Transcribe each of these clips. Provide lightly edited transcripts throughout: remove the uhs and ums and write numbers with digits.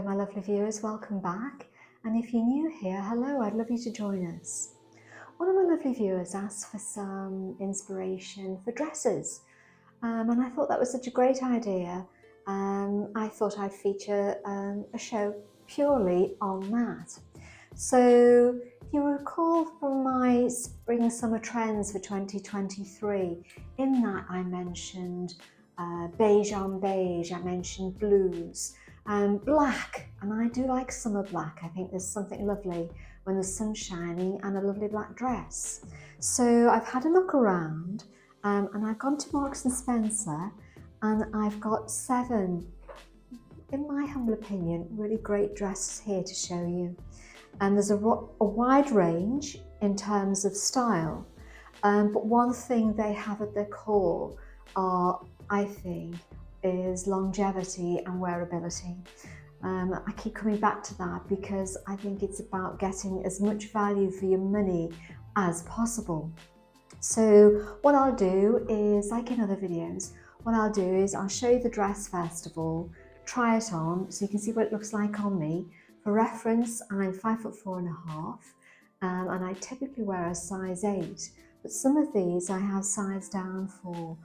Hello my lovely viewers, welcome back. And if you're new here, hello, I'd love you to join us. One of my lovely viewers asked for some inspiration for dresses. And I thought that was such a great idea. I thought I'd feature a show purely on that. So if you recall from my spring summer trends for 2023, in that I mentioned beige on beige, I mentioned blues, black, and I do like summer black. I think there's something lovely when the sun's shining and a lovely black dress. So I've had a look around and I've gone to Marks and Spencer and I've got 7, in my humble opinion, really great dresses here to show you. And there's a wide range in terms of style, but one thing they have at their core are, I think, is longevity and wearability. I keep coming back to that because I think it's about getting as much value for your money as possible. So what I'll do is, like in other videos, what I'll do is I'll show you the dress first of all, try it on so you can see what it looks like on me. For reference, I'm 5'4½", and I typically wear a size 8, but some of these I have sized down for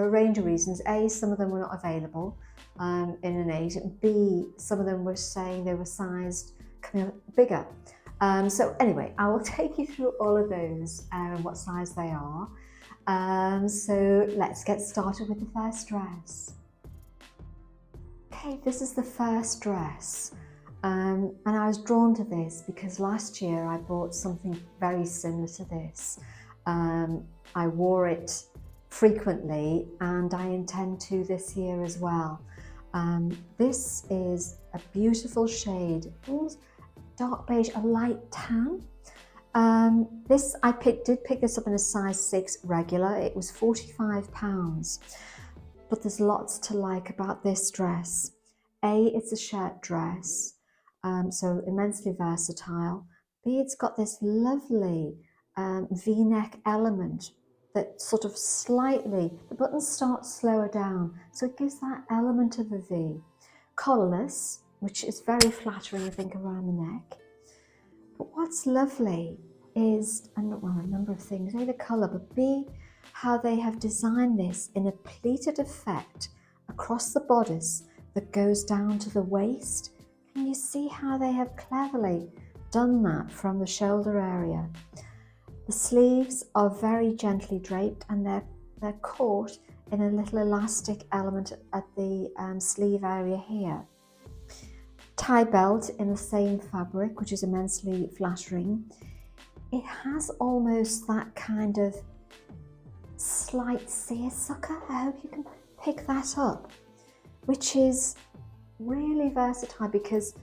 a range of reasons. A, some of them were not available in an 8, and B, some of them were saying they were sized coming up bigger. So anyway, I will take you through all of those and what size they are. So let's get started with the first dress. Okay, this is the first dress, and I was drawn to this because last year I bought something very similar to this. I wore it frequently and I intend to this year as well. This is a beautiful shade, almost dark beige, a light tan. I did pick this up in a size 6 regular. It was £45. But there's lots to like about this dress. A, it's a shirt dress, so immensely versatile. B, it's got this lovely V-neck element that sort of slightly, the buttons start slower down, so it gives that element of a V. Collarless, which is very flattering, I think, around the neck. But what's lovely is, a number of things, A, the colour, but B, how they have designed this in a pleated effect across the bodice that goes down to the waist. Can you see how they have cleverly done that from the shoulder area? The sleeves are very gently draped and they're caught in a little elastic element at the sleeve area here. Tie belt in the same fabric, which is immensely flattering. It has almost that kind of slight seersucker, I hope you can pick that up, which is really versatile because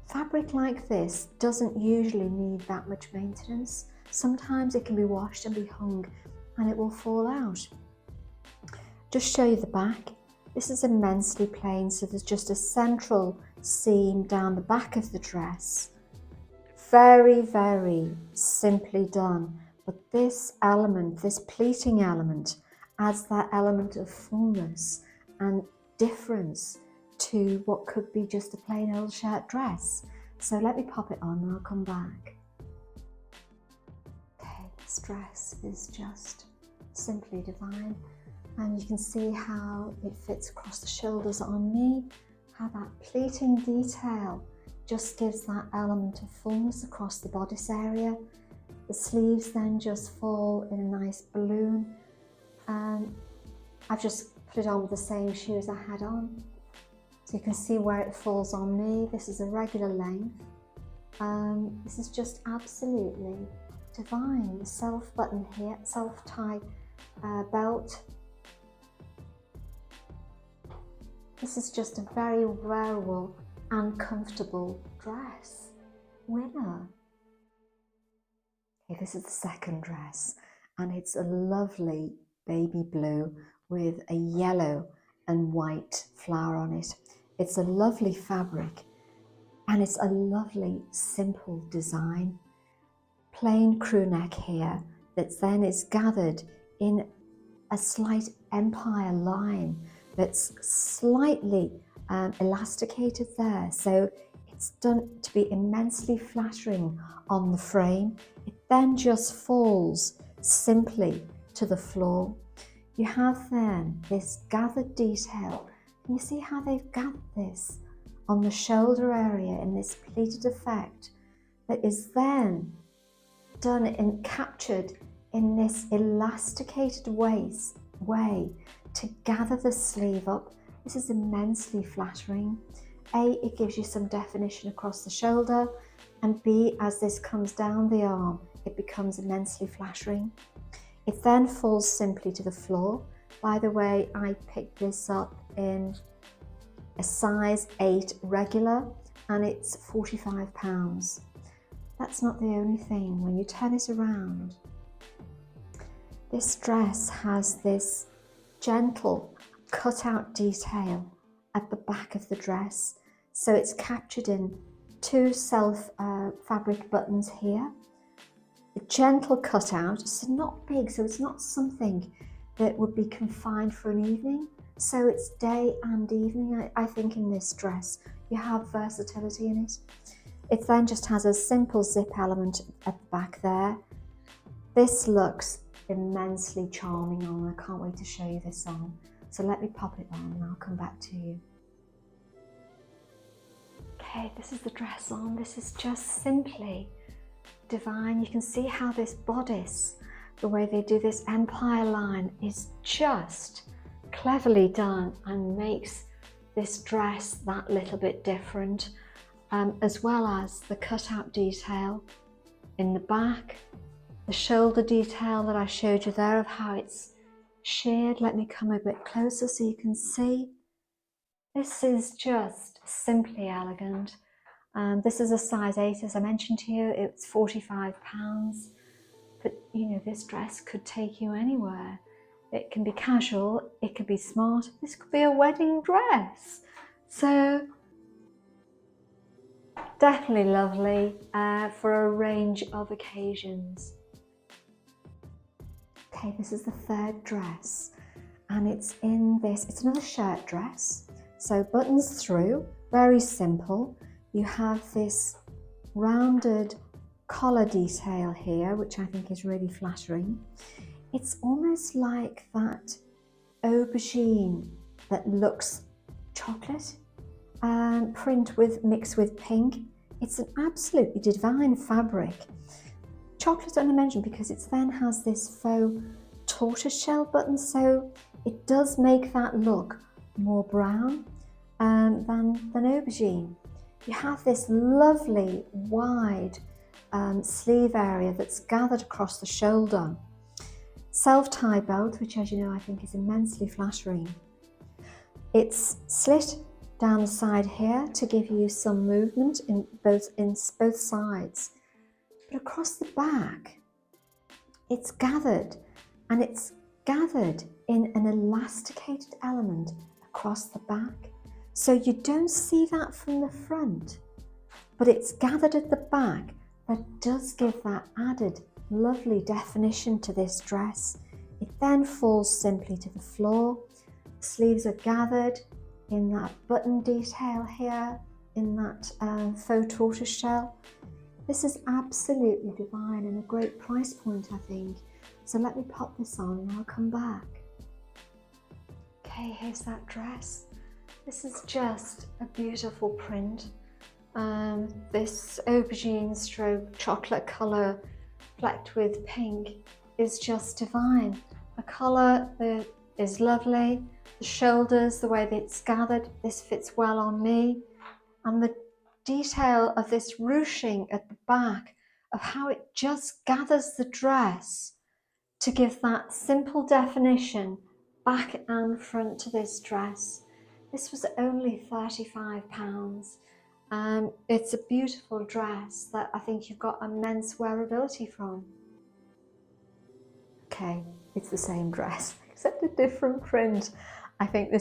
fabric like this doesn't usually need that much maintenance. Sometimes it can be washed and be hung and it will fall out. Just show you the back. This is immensely plain, so there's just a central seam down the back of the dress. Very, very simply done. But this element, this pleating element, adds that element of fullness and difference to what could be just a plain old shirt dress. So let me pop it on and I'll come back. Okay, this dress is just simply divine. And you can see how it fits across the shoulders on me, how that pleating detail just gives that element of fullness across the bodice area. The sleeves then just fall in a nice balloon. I've just put it on with the same shoes I had on. So you can see where it falls on me. This is a regular length. This is just absolutely divine. The self button here, self tie belt. This is just a very wearable and comfortable dress. Winner. Okay, this is the second dress and it's a lovely baby blue with a yellow and white flower on it. It's a lovely fabric and it's a lovely simple design. Plain crew neck here that then is gathered in a slight empire line that's slightly elasticated there. So it's done to be immensely flattering on the frame. It then just falls simply to the floor. You have then this gathered detail. Can you see how they've gathered this on the shoulder area in this pleated effect that is then done and captured in this elasticated way to gather the sleeve up. This is immensely flattering. A, it gives you some definition across the shoulder, and B, as this comes down the arm, it becomes immensely flattering. It then falls simply to the floor. By the way, I picked this up in a size 8 regular and it's £45. That's not the only thing. When you turn it around, this dress has this gentle cut-out detail at the back of the dress. So it's captured in 2 self fabric buttons here. A gentle cutout, it's not big, so it's not something that would be confined for an evening. So it's day and evening, I think, in this dress. You have versatility in it. It then just has a simple zip element at the back there. This looks immensely charming on. I can't wait to show you this on. So let me pop it on and I'll come back to you. Okay, this is the dress on. This is just simply divine. You can see how this bodice, the way they do this empire line, is just cleverly done and makes this dress that little bit different, as well as the cutout detail in the back, the shoulder detail that I showed you there of how it's sheared. Let me come a bit closer so you can see. This is just simply elegant. This is a size 8, as I mentioned to you. It's £45, but you know, this dress could take you anywhere. It can be casual, it could be smart, this could be a wedding dress. So definitely lovely for a range of occasions. Okay, this is the 3rd dress, and it's in this, it's another shirt dress. So buttons through, very simple. You have this rounded collar detail here, which I think is really flattering. It's almost like that aubergine that looks chocolate print mixed with pink. It's an absolutely divine fabric. Chocolate, I mentioned, because it then has this faux tortoiseshell button, so it does make that look more brown than aubergine. You have this lovely wide sleeve area that's gathered across the shoulder. Self-tie belt, which, as you know, I think is immensely flattering. It's slit down the side here to give you some movement in both sides. But across the back, it's gathered, and it's gathered in an elasticated element across the back. So you don't see that from the front, but it's gathered at the back. That does give that added lovely definition to this dress. It then falls simply to the floor. The sleeves are gathered in that button detail here, in that faux tortoiseshell. This is absolutely divine and a great price point, I think. So let me pop this on and I'll come back. Okay, here's that dress. This is just a beautiful print. This aubergine stroke chocolate colour flecked with pink is just divine. The colour is lovely. The shoulders, the way that it's gathered, this fits well on me. And the detail of this ruching at the back, of how it just gathers the dress to give that simple definition back and front to this dress. This was only £35. It's a beautiful dress that I think you've got immense wearability from. Okay, it's the same dress, except a different print. I think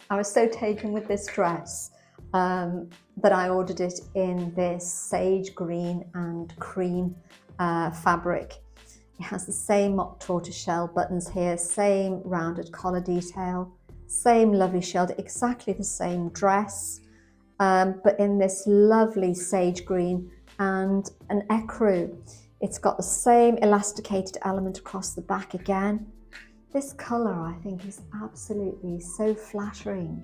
I was so taken with this dress that I ordered it in this sage green and cream fabric. It has the same mock tortoiseshell buttons here, same rounded collar detail, Same lovely shoulder, exactly the same dress, but in this lovely sage green and an ecru. It's got the same elasticated element across the back again. This colour I think is absolutely so flattering.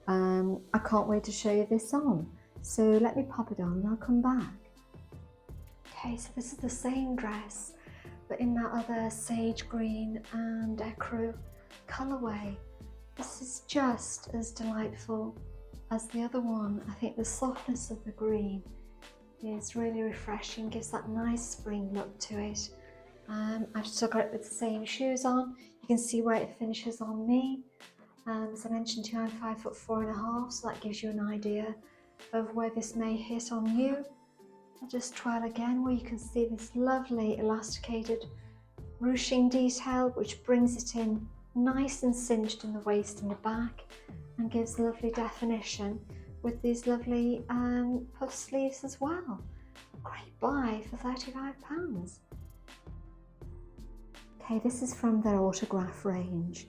I can't wait to show you this on. So let me pop it on and I'll come back. Okay, so this is the same dress, but in that other sage green and ecru colourway. This is just as delightful as the other one. I think the softness of the green is really refreshing, gives that nice spring look to it. I've still got it with the same shoes on. You can see where it finishes on me. As I mentioned to you, I'm 5'4½", so that gives you an idea of where this may hit on you. I'll just twirl again where you can see this lovely elasticated ruching detail, which brings it in nice and cinched in the waist and the back and gives lovely definition with these lovely puff sleeves as well. Great buy for £35. Okay, this is from their autograph range,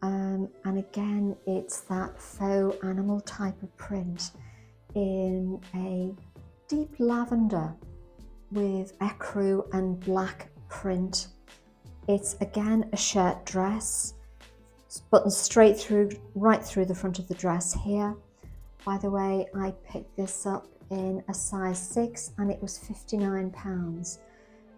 and again it's that faux animal type of print in a deep lavender with ecru and black print. It's again a shirt dress, buttoned straight through, right through the front of the dress here. By the way, I picked this up in a size 6 and it was £59.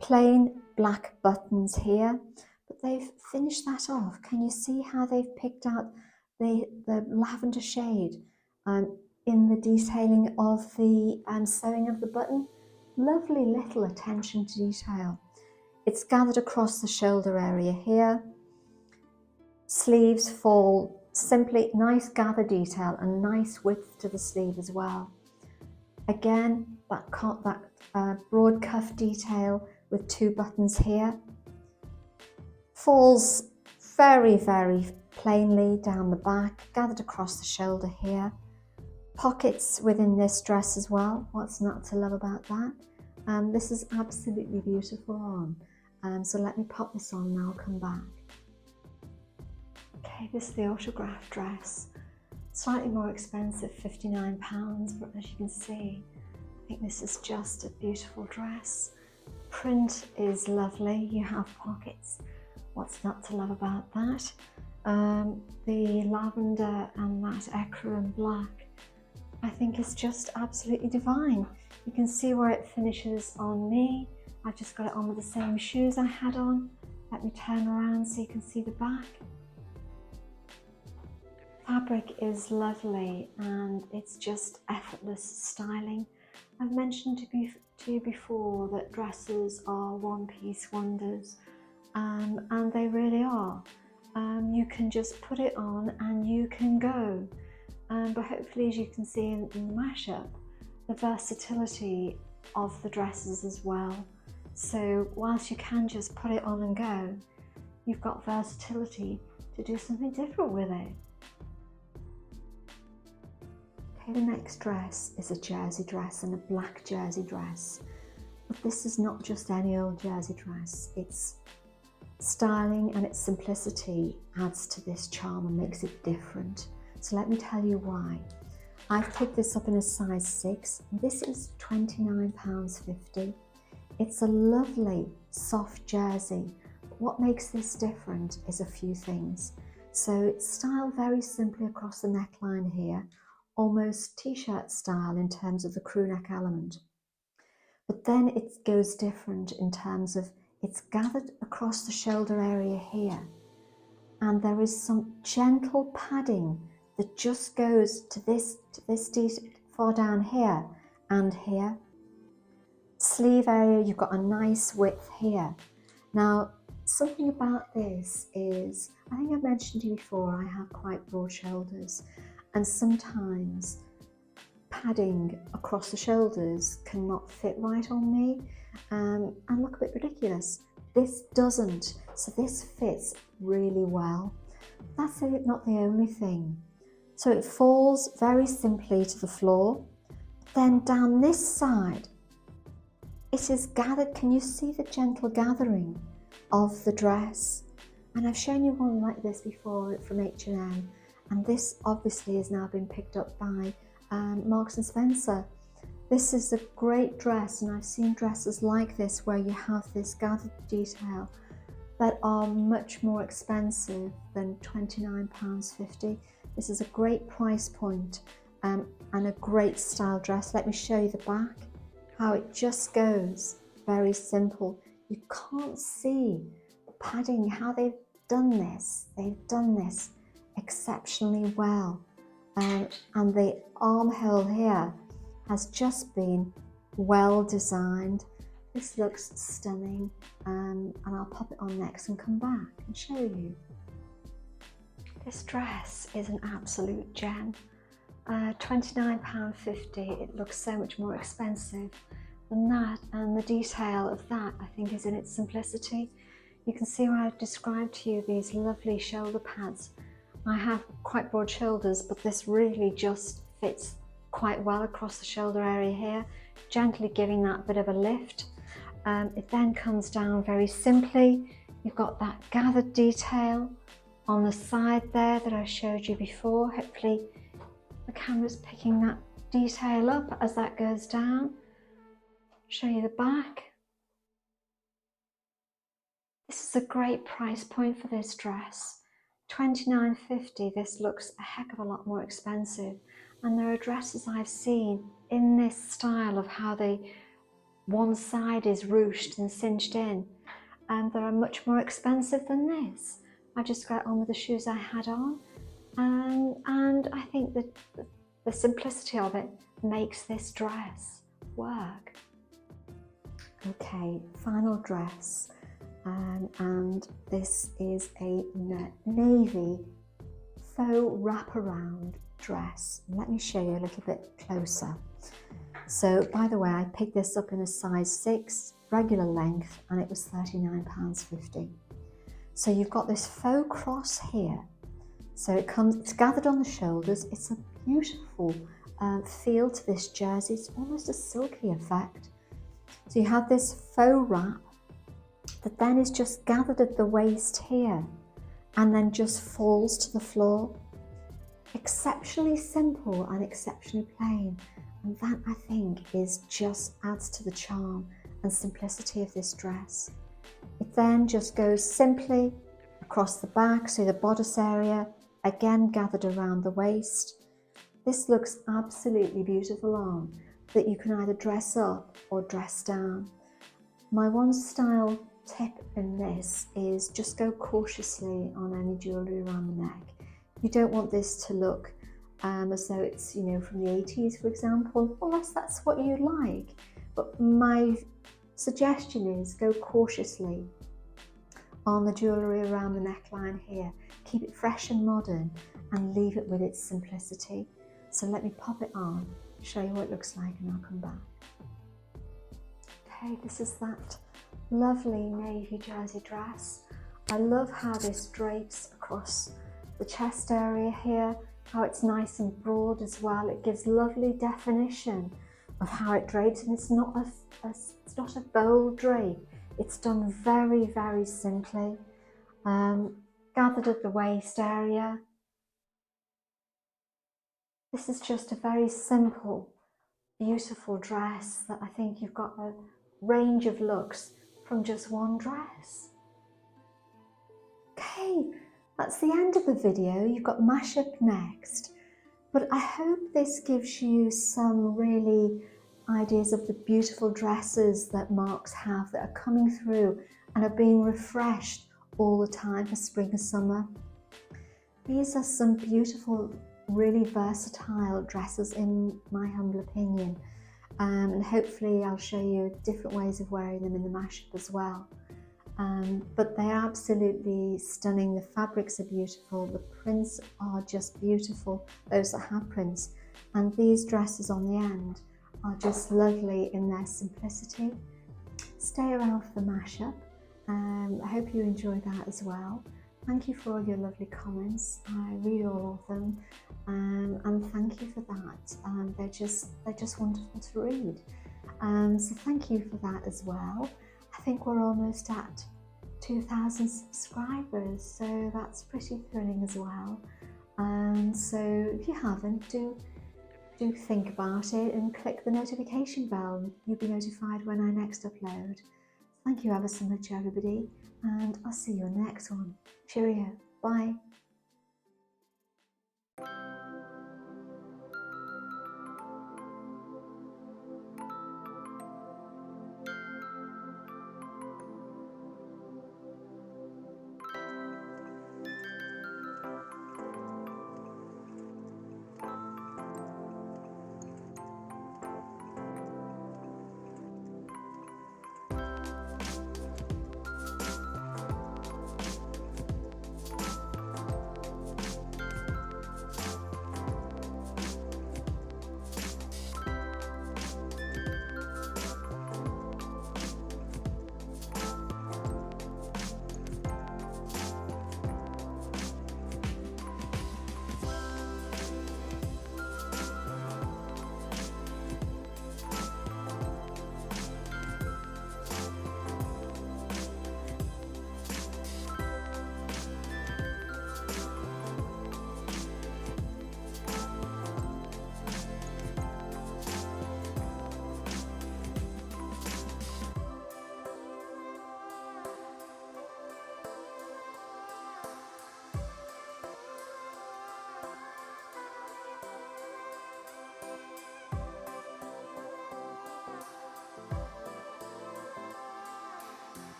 Plain black buttons here, but they've finished that off. Can you see how they've picked out the lavender shade in the detailing of the sewing of the button? Lovely little attention to detail. It's gathered across the shoulder area here. Sleeves fall simply, nice gather detail and nice width to the sleeve as well. Again, that broad cuff detail with 2 buttons here. Falls very, very plainly down the back, gathered across the shoulder here. Pockets within this dress as well. What's not to love about that? This is absolutely beautiful on. So let me pop this on and I'll come back. Okay, this is the autograph dress. Slightly more expensive, £59, but as you can see, I think this is just a beautiful dress. Print is lovely, you have pockets. What's not to love about that? The lavender and that ecru and black, I think is just absolutely divine. You can see where it finishes on me. I've just got it on with the same shoes I had on. Let me turn around so you can see the back. Fabric is lovely and it's just effortless styling. I've mentioned to you before that dresses are one-piece wonders, and they really are. You can just put it on and you can go. But hopefully, as you can see in the mashup, the versatility of the dresses as well. So whilst you can just put it on and go, you've got versatility to do something different with it. Okay, the next dress is a jersey dress and a black jersey dress. But this is not just any old jersey dress. Its styling and its simplicity adds to this charm and makes it different. So let me tell you why. I've picked this up in a size 6. This is £29.50. It's a lovely soft jersey. But what makes this different is a few things. So it's styled very simply across the neckline here, almost t-shirt style in terms of the crew neck element. But then it goes different in terms of it's gathered across the shoulder area here, and there is some gentle padding that just goes to this detail far down here and here. Sleeve area, you've got a nice width here. Now, something about this is, I think I've mentioned to you before, I have quite broad shoulders, and sometimes padding across the shoulders cannot fit right on me and look a bit ridiculous. This doesn't, so this fits really well. That's not the only thing. So it falls very simply to the floor. Then down this side, it is gathered. Can you see the gentle gathering of the dress? And I've shown you one like this before from H&M, And this obviously has now been picked up by Marks and Spencer. This is a great dress, and I've seen dresses like this where you have this gathered detail that are much more expensive than £29.50. This is a great price point and a great style dress. Let me show you the back, how it just goes very simple. You can't see the padding, how they've done this. They've done this exceptionally well. And the armhole here has just been well designed. This looks stunning, and I'll pop it on next and come back and show you. This dress is an absolute gem. £29.50, it looks so much more expensive than that, and the detail of that I think is in its simplicity. You can see where I've described to you these lovely shoulder pads. I have quite broad shoulders, but this really just fits quite well across the shoulder area here, gently giving that bit of a lift. It then comes down very simply. You've got that gathered detail on the side there that I showed you before. Hopefully the camera's picking that detail up as that goes down. Show you the back. This is a great price point for this dress. £29.50, this looks a heck of a lot more expensive. And there are dresses I've seen in this style of how one side is ruched and cinched in, and that are much more expensive than this. I just got on with the shoes I had on, and I think that the simplicity of it makes this dress work. Okay, final dress, and this is a navy faux wraparound dress. Let me show you a little bit closer. So, by the way, I picked this up in a size 6, regular length, and it was £39.50. So you've got this faux cross here. So it's gathered on the shoulders. It's a beautiful feel to this jersey. It's almost a silky effect. So you have this faux wrap that then is just gathered at the waist here and then just falls to the floor. Exceptionally simple and exceptionally plain. And that, I think, just adds to the charm and simplicity of this dress. It then just goes simply across the back, so the bodice area, again gathered around the waist. This looks absolutely beautiful on, that you can either dress up or dress down. My one style tip in this is just go cautiously on any jewellery around the neck. You don't want this to look as though it's, you know, from the 80s, for example, unless that's what you like. But my suggestion is go cautiously on the jewellery around the neckline here. Keep it fresh and modern and leave it with its simplicity. So let me pop it on, show you what it looks like, and I'll come back. Okay, this is that lovely navy jersey dress. I love how this drapes across the chest area here, how it's nice and broad as well. It gives lovely definition of how it drapes, and it's not a bold drape. It's done very, very simply. Gathered at the waist area. This is just a very simple, beautiful dress that I think you've got a range of looks from just one dress. Okay, that's the end of the video. You've got mashup next, but I hope this gives you some really ideas of the beautiful dresses that Marks have that are coming through and are being refreshed all the time for spring and summer. These are some beautiful, really versatile dresses in my humble opinion, and hopefully I'll show you different ways of wearing them in the mashup as well. But they're absolutely stunning. The fabrics are beautiful, the prints are just beautiful, those that have prints, and these dresses on the end are just lovely in their simplicity. Stay around for the mashup. I hope you enjoy that as well. Thank you for all your lovely comments. I read all of them, and thank you for that. They're just wonderful to read. So thank you for that as well. I think we're almost at 2,000 subscribers, so that's pretty thrilling as well. And so if you haven't, do think about it and click the notification bell. You'll be notified when I next upload. Thank you ever so much, everybody, and I'll see you on the next one. Cheerio. Bye.